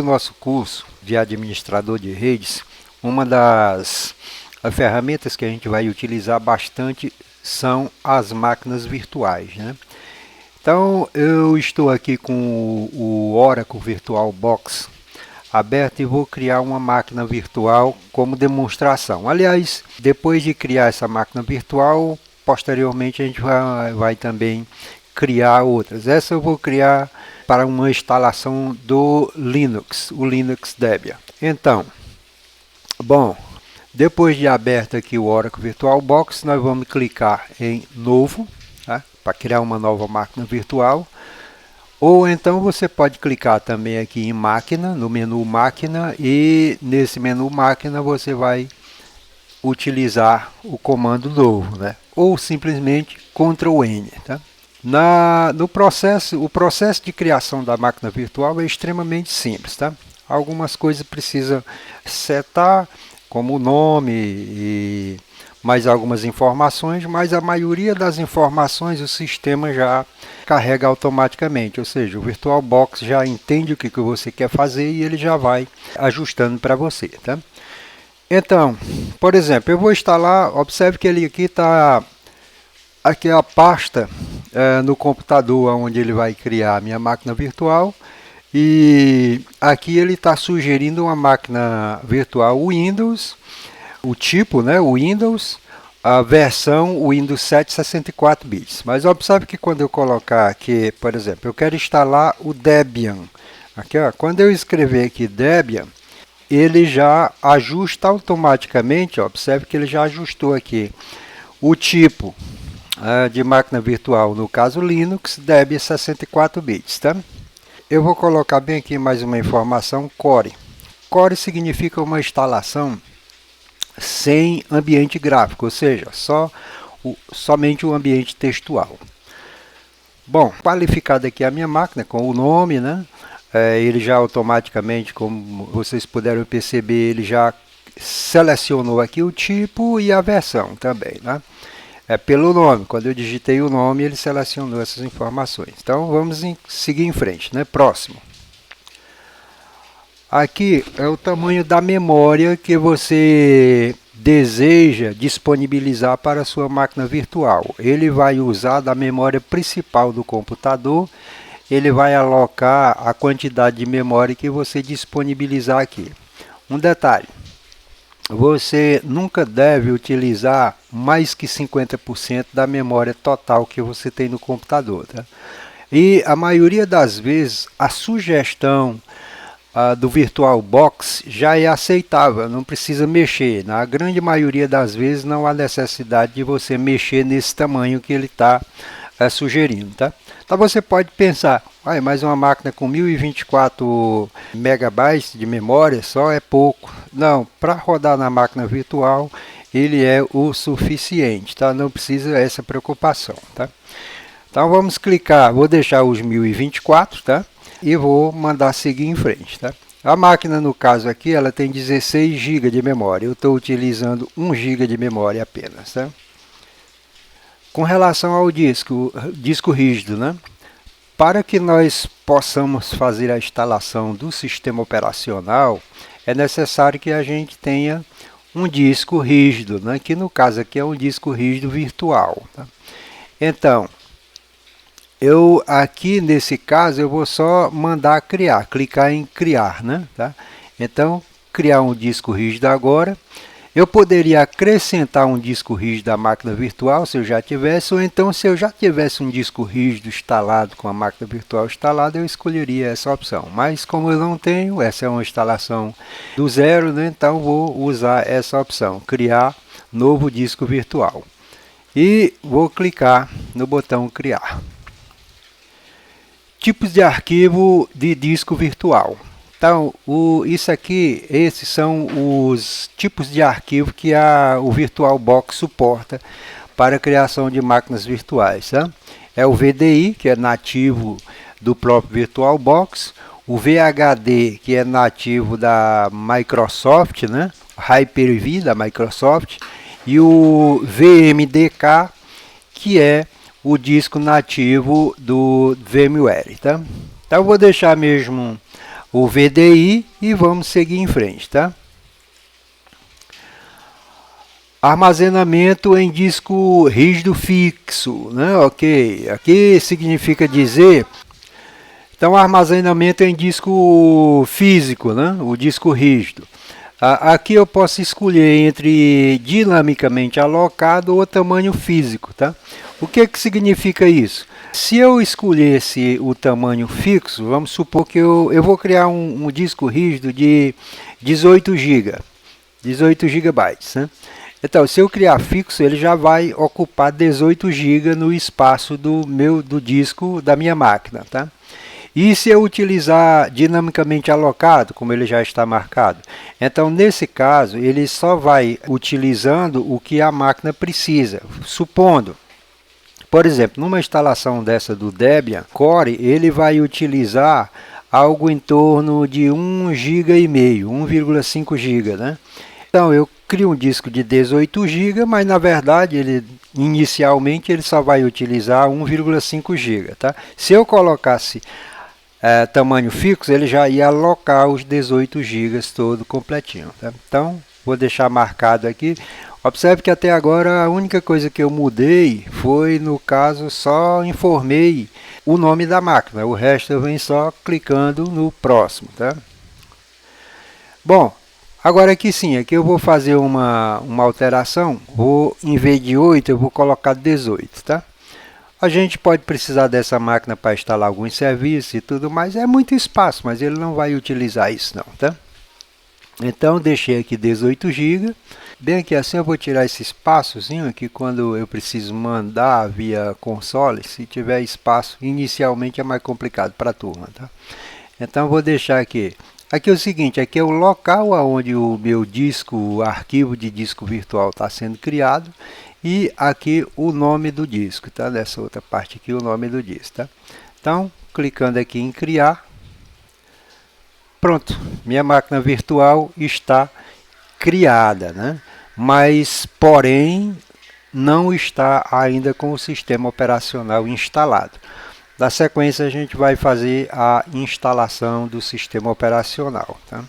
No nosso curso de administrador de redes, uma das ferramentas que a gente vai utilizar bastante são as máquinas virtuais, né? Então, eu estou aqui com o Oracle VirtualBox aberto e vou criar uma máquina virtual como demonstração. Aliás, depois de criar essa máquina virtual, posteriormente a gente vai também criar outras. Essa eu vou criar para uma instalação do Linux, o Linux Debian. Então, bom, depois de aberto aqui o Oracle VirtualBox, nós vamos clicar em Novo, tá? Para criar uma nova máquina virtual. Ou então você pode clicar também aqui em Máquina, no menu Máquina, e nesse menu Máquina você vai utilizar o comando novo, né? Ou simplesmente Ctrl N, tá? O processo de criação da máquina virtual é extremamente simples, tá? Algumas coisas precisa setar, como o nome e mais algumas informações, mas a maioria das informações o sistema já carrega automaticamente, ou seja, o VirtualBox já entende o que você quer fazer e ele já vai ajustando para você, tá? Então, por exemplo, eu vou instalar, observe que ele aqui está, aqui é a pasta no computador onde ele vai criar a minha máquina virtual, e aqui ele está sugerindo uma máquina virtual Windows, o tipo, né, o Windows, a versão Windows 7 64 bits. Mas observe que quando eu colocar aqui, por exemplo, eu quero instalar o Debian. Aqui, ó, quando eu escrever aqui Debian, ele já ajusta automaticamente, ó, observe que ele já ajustou aqui o tipo de máquina virtual, no caso Linux, Debian 64 bits, tá? Eu vou colocar bem aqui mais uma informação, Core. Core significa uma instalação sem ambiente gráfico, ou seja, somente o ambiente textual. Bom, qualificada aqui a minha máquina com o nome, né? Ele já automaticamente, como vocês puderam perceber, ele já selecionou aqui o tipo e a versão também, né? Pelo nome, quando eu digitei o nome, ele selecionou essas informações. Então, vamos seguir em frente, né? Próximo. Aqui é o tamanho da memória que você deseja disponibilizar para a sua máquina virtual. Ele vai usar da memória principal do computador, ele vai alocar a quantidade de memória que você disponibilizar aqui. Um detalhe, você nunca deve utilizar mais que 50% da memória total que você tem no computador, tá? E a maioria das vezes a sugestão do VirtualBox já é aceitável, não precisa mexer. Na grande maioria das vezes não há necessidade de você mexer nesse tamanho que ele está sugerindo, tá? Então você pode pensar, mas uma máquina com 1024 megabytes de memória só é pouco. Não, para rodar na máquina virtual ele é o suficiente, tá? Não precisa essa preocupação, tá? Então vamos clicar, vou deixar os 1024, tá? E vou mandar seguir em frente, tá? A máquina, no caso aqui, ela tem 16 GB de memória. Eu estou utilizando 1 GB de memória apenas, tá? Com relação ao disco rígido, né? Para que nós possamos fazer a instalação do sistema operacional, é necessário que a gente tenha um disco rígido, né? Que no caso aqui é um disco rígido virtual, tá? Então, aqui nesse caso eu vou só mandar criar, clicar em criar, né? Tá? Então, criar um disco rígido agora. Eu poderia acrescentar um disco rígido à máquina virtual se eu já tivesse, ou então se eu já tivesse um disco rígido instalado com a máquina virtual instalada, eu escolheria essa opção. Mas como eu não tenho, essa é uma instalação do zero, né? Então vou usar essa opção, criar novo disco virtual. E vou clicar no botão criar. Tipos de arquivo de disco virtual. Então, esses são os tipos de arquivo que o VirtualBox suporta para a criação de máquinas virtuais, tá? É o VDI, que é nativo do próprio VirtualBox, o VHD, que é nativo da Microsoft, né? Hyper-V da Microsoft, e o VMDK, que é o disco nativo do VMware, tá? Então eu vou deixar mesmo o VDI e vamos seguir em frente, tá? Armazenamento em disco rígido fixo, né? Ok, aqui significa dizer, então armazenamento em disco físico, né? O disco rígido. Aqui eu posso escolher entre dinamicamente alocado ou tamanho físico, tá? O que significa isso? Se eu escolhesse o tamanho fixo, vamos supor que eu vou criar um disco rígido de 18 GB, 18 gigabytes, né? Então, se eu criar fixo, ele já vai ocupar 18 GB no espaço do disco da minha máquina, tá? E se eu utilizar dinamicamente alocado, como ele já está marcado, então nesse caso ele só vai utilizando o que a máquina precisa. Supondo, por exemplo, numa instalação dessa do Debian Core, ele vai utilizar algo em torno de 1,5 GB, 1,5 GB, né? Então eu crio um disco de 18 GB, mas na verdade inicialmente ele só vai utilizar 1,5 GB, tá? Se eu colocasse tamanho fixo, ele já ia alocar os 18 GB todo completinho, tá? Então vou deixar marcado aqui. Observe que até agora a única coisa que eu mudei foi, no caso, só informei o nome da máquina. O resto eu venho só clicando no próximo, tá? Bom, agora aqui sim, aqui eu vou fazer uma alteração. Em vez de 8, eu vou colocar 18, tá? A gente pode precisar dessa máquina para instalar alguns serviços e tudo mais. É muito espaço, mas ele não vai utilizar isso não, tá? Então, deixei aqui 18 GB. Bem aqui assim eu vou tirar esse espaçozinho aqui quando eu preciso mandar via console. Se tiver espaço, inicialmente é mais complicado para a turma, tá? Então, vou deixar aqui. Aqui é o seguinte, aqui é o local onde o meu disco, o arquivo de disco virtual está sendo criado. E aqui o nome do disco, tá? Nessa outra parte aqui o nome do disco, tá? Então, clicando aqui em criar. Pronto, minha máquina virtual está criada, né? Mas, porém, não está ainda com o sistema operacional instalado. Na sequência, a gente vai fazer a instalação do sistema operacional, tá?